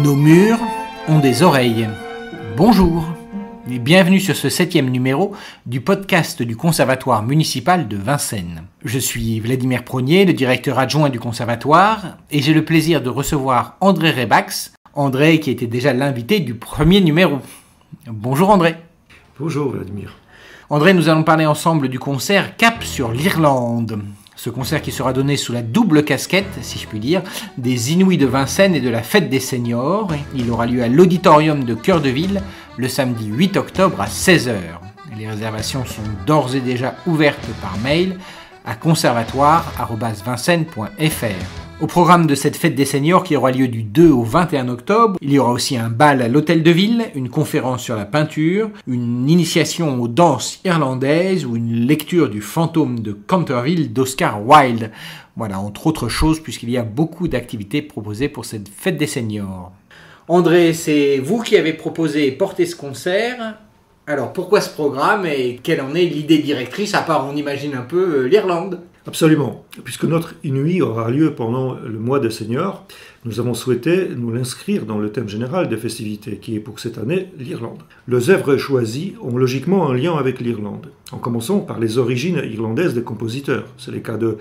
Nos murs ont des oreilles. Bonjour et bienvenue sur ce 7e numéro du podcast du Conservatoire municipal de Vincennes. Je suis Vladimir Prognier, le directeur adjoint du Conservatoire, et j'ai le plaisir de recevoir André Rebax, André qui était déjà l'invité du premier numéro. Bonjour André. Bonjour Vladimir. André, nous allons parler ensemble du concert Cap sur l'Irlande. Ce concert qui sera donné sous la double casquette, si je puis dire, des Inouïs de Vincennes et de la Fête des Seniors. Il aura lieu à l'Auditorium de Cœur de Ville le samedi 8 octobre à 16h. Les réservations sont d'ores et déjà ouvertes par mail à conservatoire@vincennes.fr. Au programme de cette Fête des Seniors qui aura lieu du 2 au 21 octobre, il y aura aussi un bal à l'Hôtel de Ville, une conférence sur la peinture, une initiation aux danses irlandaises ou une lecture du Fantôme de Canterville d'Oscar Wilde. Voilà, entre autres choses, puisqu'il y a beaucoup d'activités proposées pour cette Fête des Seniors. André, c'est vous qui avez proposé et porté ce concert. Alors, pourquoi ce programme et quelle en est l'idée directrice, à part, on imagine un peu, l'Irlande ? Absolument. Puisque notre Inuit aura lieu pendant le mois des seniors, nous avons souhaité nous l'inscrire dans le thème général des festivités, qui est pour cette année l'Irlande. Les œuvres choisies ont logiquement un lien avec l'Irlande, en commençant par les origines irlandaises des compositeurs. C'est le cas de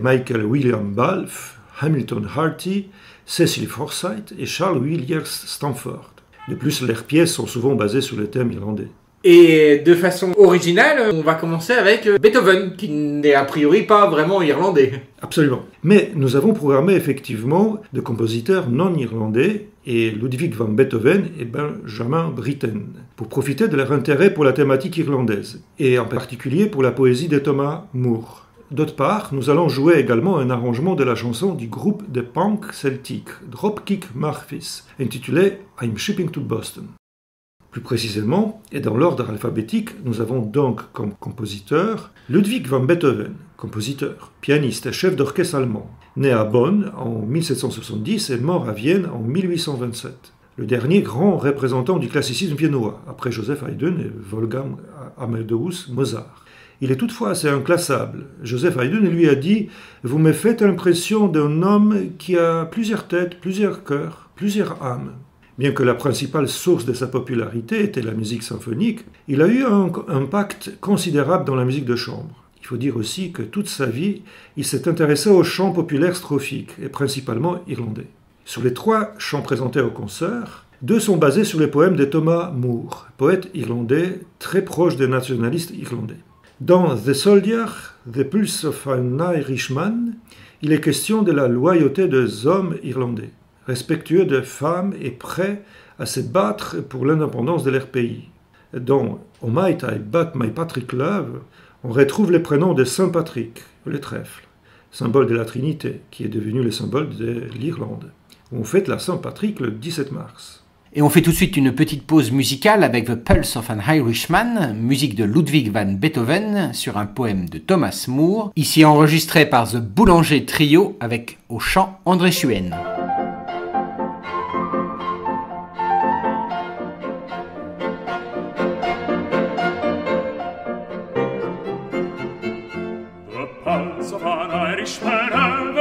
Michael William Balfe, Hamilton Harty, Cecil Forsyth et Charles Villiers Stanford. De plus, leurs pièces sont souvent basées sur le thème irlandais. Et de façon originale, on va commencer avec Beethoven, qui n'est a priori pas vraiment irlandais. Absolument. Mais nous avons programmé effectivement de compositeurs non irlandais, et Ludwig van Beethoven et Benjamin Britten, pour profiter de leur intérêt pour la thématique irlandaise, et en particulier pour la poésie de Thomas Moore. D'autre part, nous allons jouer également un arrangement de la chanson du groupe de punk celtique Dropkick Murphys, intitulé I'm Shipping to Boston. Plus précisément, et dans l'ordre alphabétique, nous avons donc comme compositeur Ludwig van Beethoven, compositeur, pianiste et chef d'orchestre allemand, né à Bonn en 1770 et mort à Vienne en 1827. Le dernier grand représentant du classicisme viennois, après Joseph Haydn et Wolfgang Amadeus Mozart. Il est toutefois assez inclassable. Joseph Haydn lui a dit « Vous me faites l'impression d'un homme qui a plusieurs têtes, plusieurs cœurs, plusieurs âmes ». Bien que la principale source de sa popularité était la musique symphonique, il a eu un impact considérable dans la musique de chambre. Il faut dire aussi que toute sa vie, il s'est intéressé aux chants populaires strophiques, et principalement irlandais. Sur les 3 chants présentés au concert, 2 sont basés sur les poèmes de Thomas Moore, poète irlandais très proche des nationalistes irlandais. Dans The Soldier, The Pulse of an Irishman, il est question de la loyauté des hommes irlandais, respectueux des femmes et prêts à se battre pour l'indépendance de leur pays. Dans Oh Might I But My Patrick Love, on retrouve les prénoms de Saint Patrick, le trèfle, symbole de la Trinité, qui est devenu le symbole de l'Irlande, où on fête la Saint Patrick le 17 mars. Et on fait tout de suite une petite pause musicale avec The Pulse of an Irishman, musique de Ludwig van Beethoven sur un poème de Thomas Moore, ici enregistré par The Boulanger Trio avec au chant André Chuen.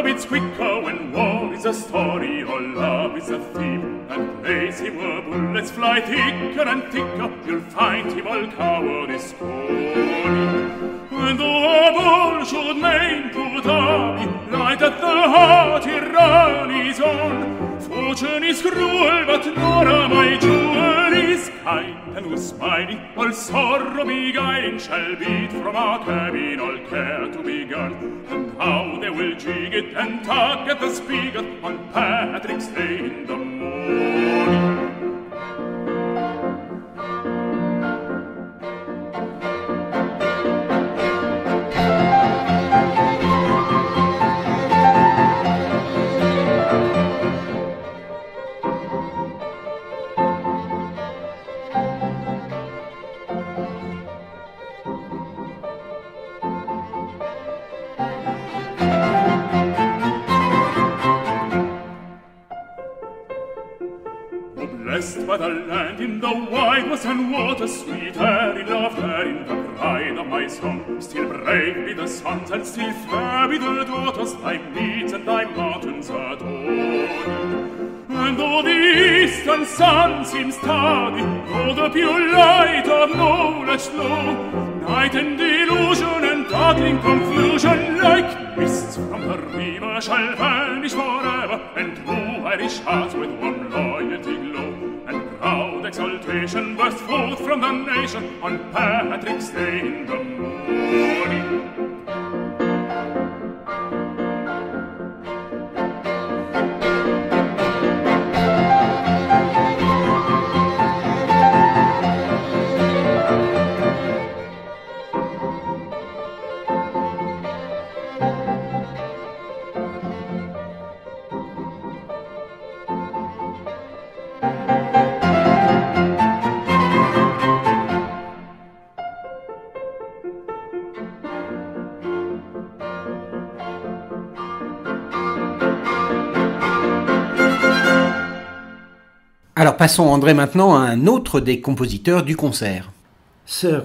It's quicker when war is a story or love is a theme, and place him where bullets fly thicker and thicker, you'll find him all cowardice holy. When the war should main put army, light at the heart he rallies on. Fortune is cruel, but Nora, my jewel, is kind, and who's smiling, all sorrow beguiling, shall beat from our cabin all care to be gone. And how they will jig it and tug at the spigot on Patrick's Day in the morning. Blessed by the land in the wide western waters, sweet air in laughter in the pride of my song. Still brave be the sons and still fair be the daughters, thy meads and thy mountains adorn. And though the eastern sun seems tardy, though the pure light of knowledge flow, night and delusion and darkling confusion like mists from the river shall vanish forever, and true Irish hearts with warm loyalty glow, and proud exultation burst forth from the nation on Patrick's Day in the morning. Alors passons, André, maintenant à un autre des compositeurs du concert. Sir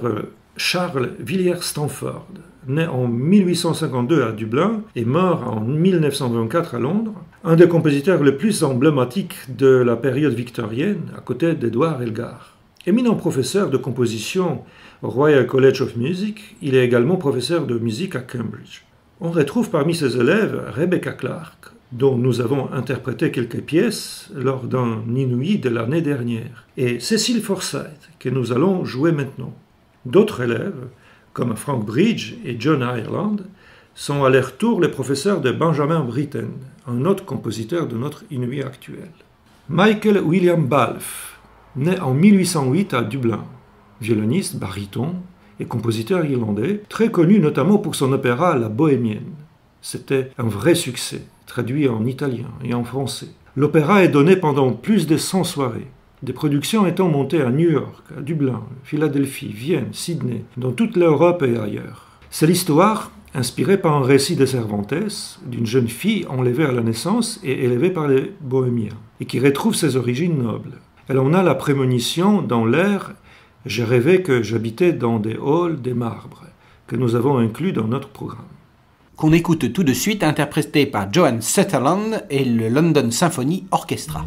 Charles Villiers Stanford, né en 1852 à Dublin et mort en 1924 à Londres, un des compositeurs les plus emblématiques de la période victorienne, à côté d'Edward Elgar. Éminent professeur de composition au Royal College of Music, il est également professeur de musique à Cambridge. On retrouve parmi ses élèves Rebecca Clark, dont nous avons interprété quelques pièces lors d'un Inouï de l'année dernière, et Cecil Forsyth, que nous allons jouer maintenant. D'autres élèves, comme Frank Bridge et John Ireland, sont à leur tour les professeurs de Benjamin Britten, un autre compositeur de notre Inouï actuel. Michael William Balfe, né en 1808 à Dublin, violoniste, baryton et compositeur irlandais, très connu notamment pour son opéra La Bohémienne. C'était un vrai succès, traduit en italien et en français. L'opéra est donné pendant plus de 100 soirées, des productions étant montées à New York, à Dublin, Philadelphie, Vienne, Sydney, dans toute l'Europe et ailleurs. C'est l'histoire inspirée par un récit de Cervantes, d'une jeune fille enlevée à la naissance et élevée par les Bohémiens, et qui retrouve ses origines nobles. Elle en a la prémonition dans l'air « J'ai rêvé que j'habitais dans des halls des marbres », que nous avons inclus dans notre programme. Qu'on écoute tout de suite, interprété par Johann Sutherland et le London Symphony Orchestra.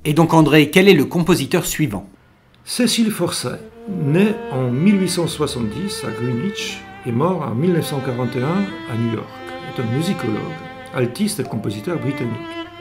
Et donc André, quel est le compositeur suivant? Cecil Forsyth, né en 1870 à Greenwich et mort en 1941 à New York, est un musicologue, altiste et compositeur britannique.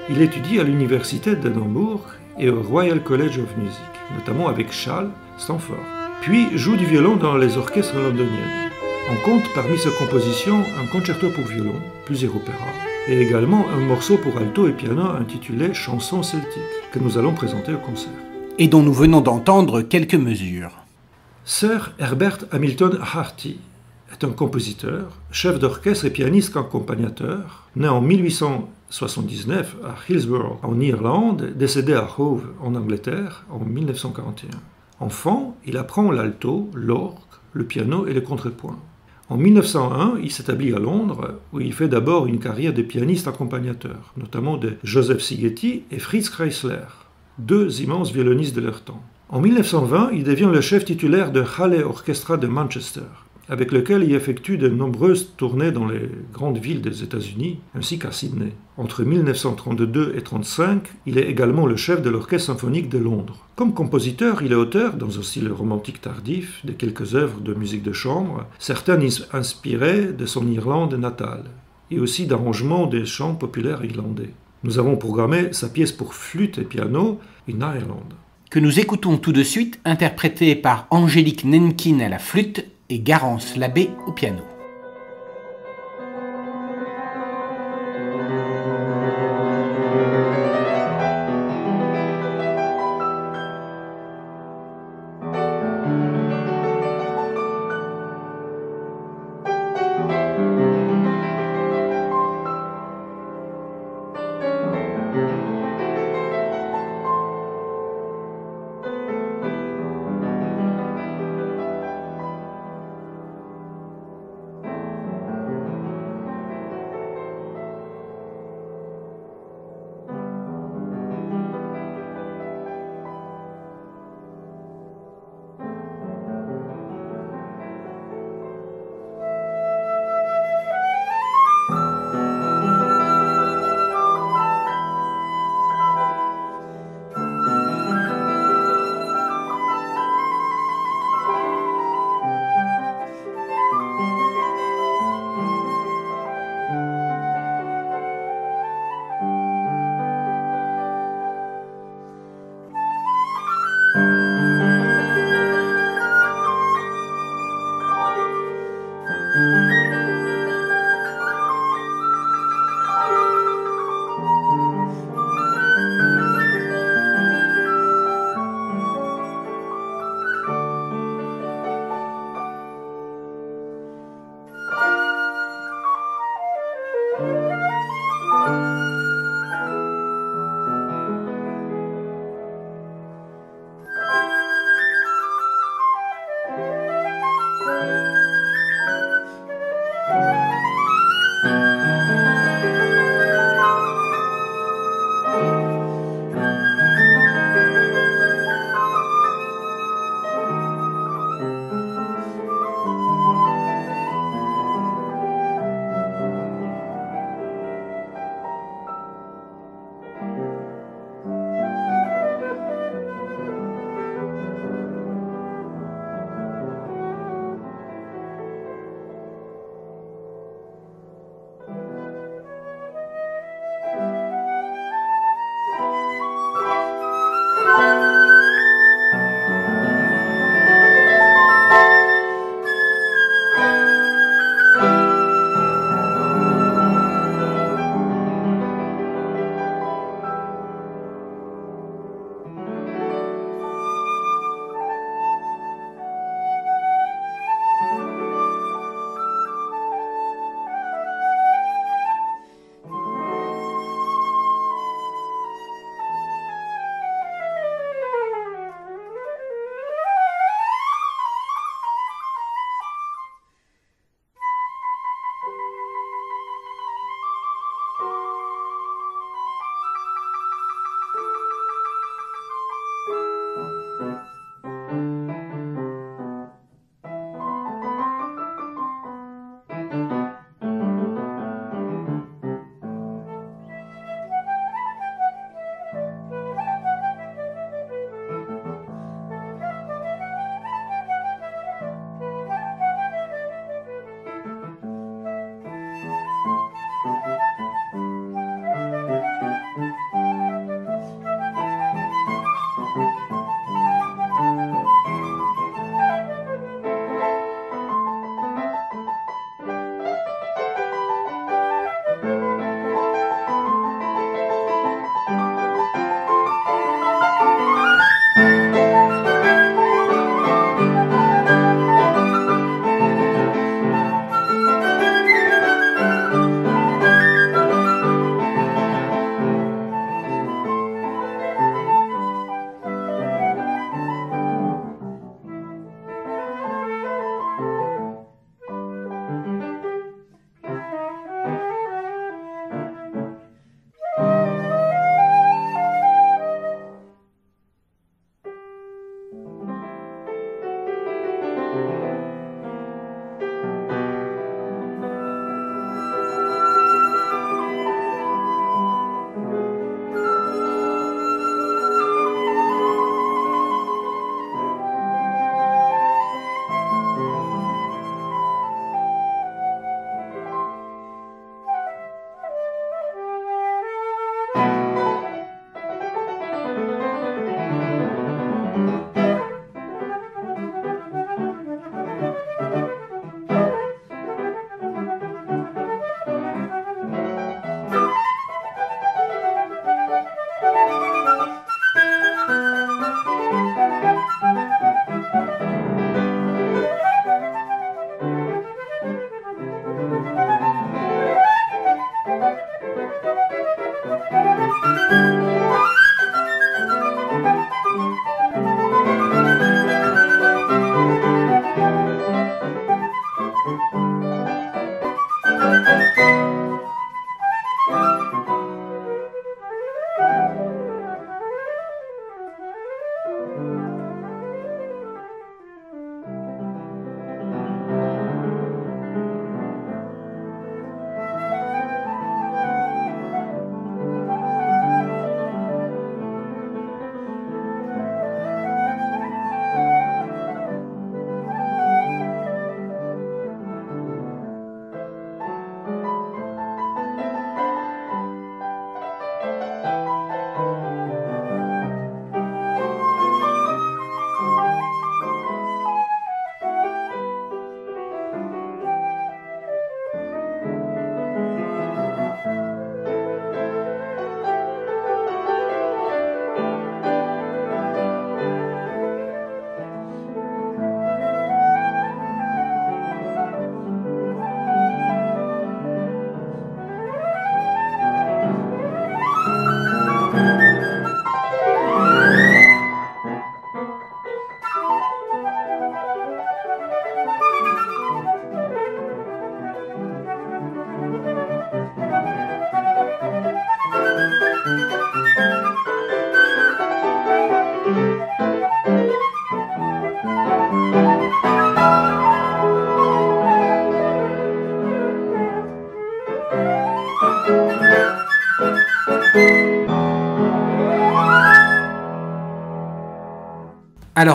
Il étudie à l'université d'Édimbourg et au Royal College of Music, notamment avec Charles Stanford, puis joue du violon dans les orchestres londoniens. On compte parmi ses compositions un concerto pour violon, plusieurs opéras, et également un morceau pour alto et piano intitulé « Chansons celtiques » que nous allons présenter au concert. Et dont nous venons d'entendre quelques mesures. Sir Herbert Hamilton Harty est un compositeur, chef d'orchestre et pianiste accompagnateur, né en 1879 à Hillsborough en Irlande, décédé à Hove en Angleterre en 1941. Enfant, il apprend l'alto, l'orgue, le piano et le contrepoint. En 1901, il s'établit à Londres, où il fait d'abord une carrière de pianiste accompagnateur, notamment de Joseph Szigeti et Fritz Kreisler, deux immenses violonistes de leur temps. En 1920, il devient le chef titulaire de Halley Orchestra de Manchester, avec lequel il effectue de nombreuses tournées dans les grandes villes des États-Unis, ainsi qu'à Sydney. Entre 1932 et 1935, il est également le chef de l'Orchestre symphonique de Londres. Comme compositeur, il est auteur, dans un style romantique tardif, de quelques œuvres de musique de chambre, certaines inspirées de son Irlande natale, et aussi d'arrangements des chants populaires irlandais. Nous avons programmé sa pièce pour flûte et piano, In Ireland, que nous écoutons tout de suite, interprétée par Angélique Nenkin à la flûte et Garance Labbé au piano.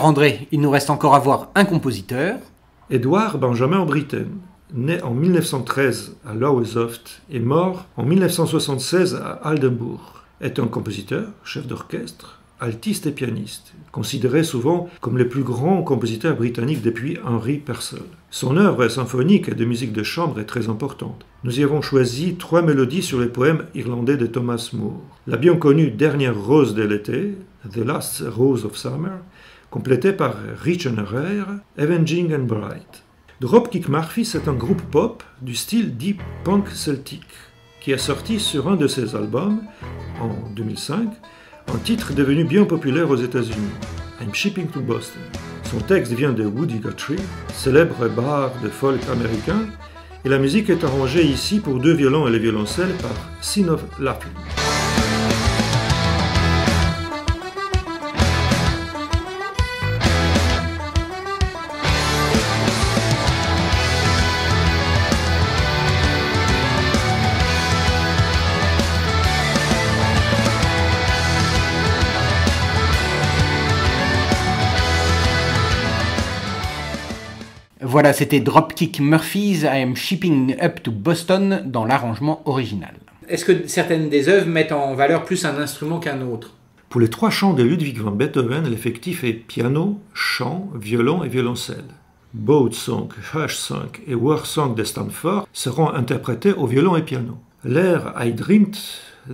Alors André, il nous reste encore à voir un compositeur. Édouard Benjamin Britten, né en 1913 à Lowestoft et mort en 1976 à Aldenbourg, est un compositeur, chef d'orchestre, altiste et pianiste, considéré souvent comme le plus grand compositeur britannique depuis Henry Purcell. Son œuvre symphonique et de musique de chambre est très importante. Nous y avons choisi 3 mélodies sur les poèmes irlandais de Thomas Moore. La bien connue Dernière rose de l'été, The Last Rose of Summer, complétée par Rich and Rare, Avenging and Bright. Dropkick Murphys est un groupe pop du style deep punk celtique, qui a sorti sur un de ses albums, en 2005, un titre devenu bien populaire aux États-Unis, I'm Shipping to Boston. Son texte vient de Woody Guthrie, célèbre barde de folk américain, et la musique est arrangée ici pour 2 violons et le violoncelle par Sin of Laughlin. Voilà, c'était Dropkick Murphys, I Am Shipping Up to Boston dans l'arrangement original. Est-ce que certaines des œuvres mettent en valeur plus un instrument qu'un autre? Pour les 3 chants de Ludwig van Beethoven, l'effectif est piano, chant, violon et violoncelle. Boat Song, Hush Song et War Song de Stanford seront interprétés au violon et piano. L'air I Dreamt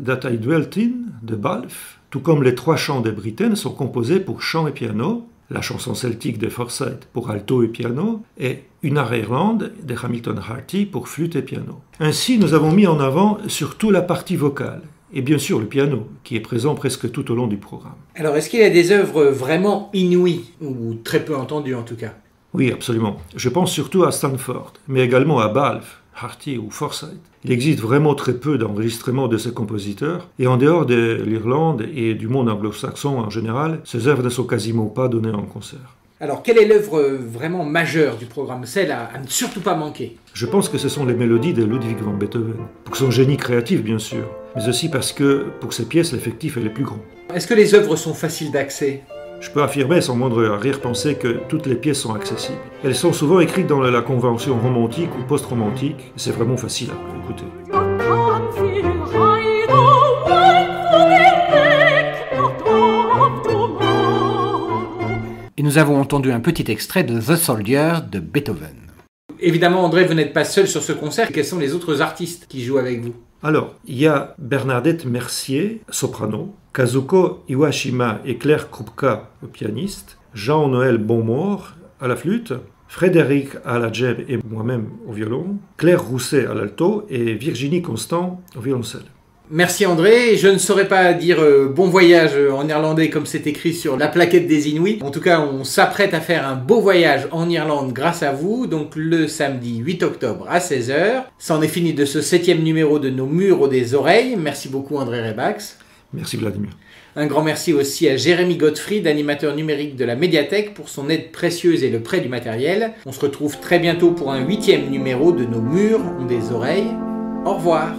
That I Dwelt In de Balfe, tout comme les 3 chants de Britten, sont composés pour chant et piano, la chanson celtique de Forsyth pour alto et piano, et Une Are Irlande de Hamilton Harty pour flûte et piano. Ainsi, nous avons mis en avant surtout la partie vocale, et bien sûr le piano, qui est présent presque tout au long du programme. Alors, est-ce qu'il y a des œuvres vraiment inouïes, ou très peu entendues en tout cas? Oui, absolument. Je pense surtout à Stanford, mais également à Balfe, Harty ou Forsyth. Il existe vraiment très peu d'enregistrements de ces compositeurs, et en dehors de l'Irlande et du monde anglo-saxon en général, ces œuvres ne sont quasiment pas données en concert. Alors, quelle est l'œuvre vraiment majeure du programme, celle à ne surtout pas manquer? Je pense que ce sont les mélodies de Ludwig van Beethoven, pour son génie créatif bien sûr, mais aussi parce que pour ces pièces l'effectif est le plus grand. Est-ce que les œuvres sont faciles d'accès? Je peux affirmer sans moindre arrière-pensée que toutes les pièces sont accessibles. Elles sont souvent écrites dans la convention romantique ou post-romantique, et c'est vraiment facile à écouter. Et nous avons entendu un petit extrait de The Soldier de Beethoven. Évidemment, André, vous n'êtes pas seul sur ce concert. Quels sont les autres artistes qui jouent avec vous? Alors, il y a Bernadette Mercier, soprano, Kazuko Iwashima et Claire Krupka, pianiste, Jean-Noël Bonmort à la flûte, Frédéric Aladjeb et moi-même au violon, Claire Rousset à l'alto et Virginie Constant au violoncelle. Merci André, je ne saurais pas dire bon voyage en irlandais comme c'est écrit sur la plaquette des Inuits. En tout cas, on s'apprête à faire un beau voyage en Irlande grâce à vous, donc le samedi 8 octobre à 16h. C'en est fini de ce 7e numéro de Nos murs aux des oreilles. Merci beaucoup André Rebax. Merci Vladimir. Un grand merci aussi à Jérémy Gottfried, animateur numérique de la médiathèque, pour son aide précieuse et le prêt du matériel. On se retrouve très bientôt pour un 8e numéro de Nos murs ont des oreilles. Au revoir.